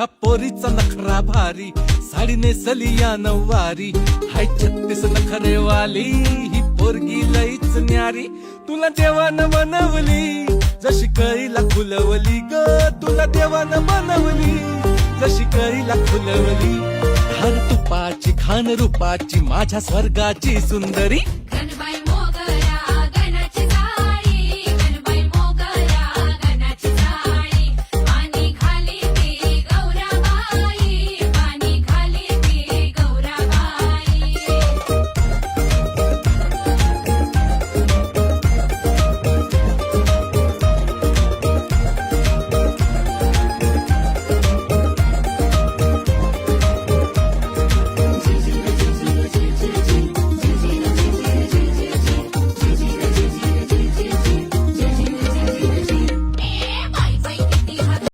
ह्या पोरीचा नखरा भारी, साडी नेसली या नऊवारी, हाय 36 नखरेवाली, ही पोरगी लईच न्यारी. तुला देवानं बनवली जशी कळीला खुलवली ग, तुला देवानं बनवली जशी कळीला खुलवली. खान तुपाची खान रूपाची माझ्या स्वर्गाची सुंदरी.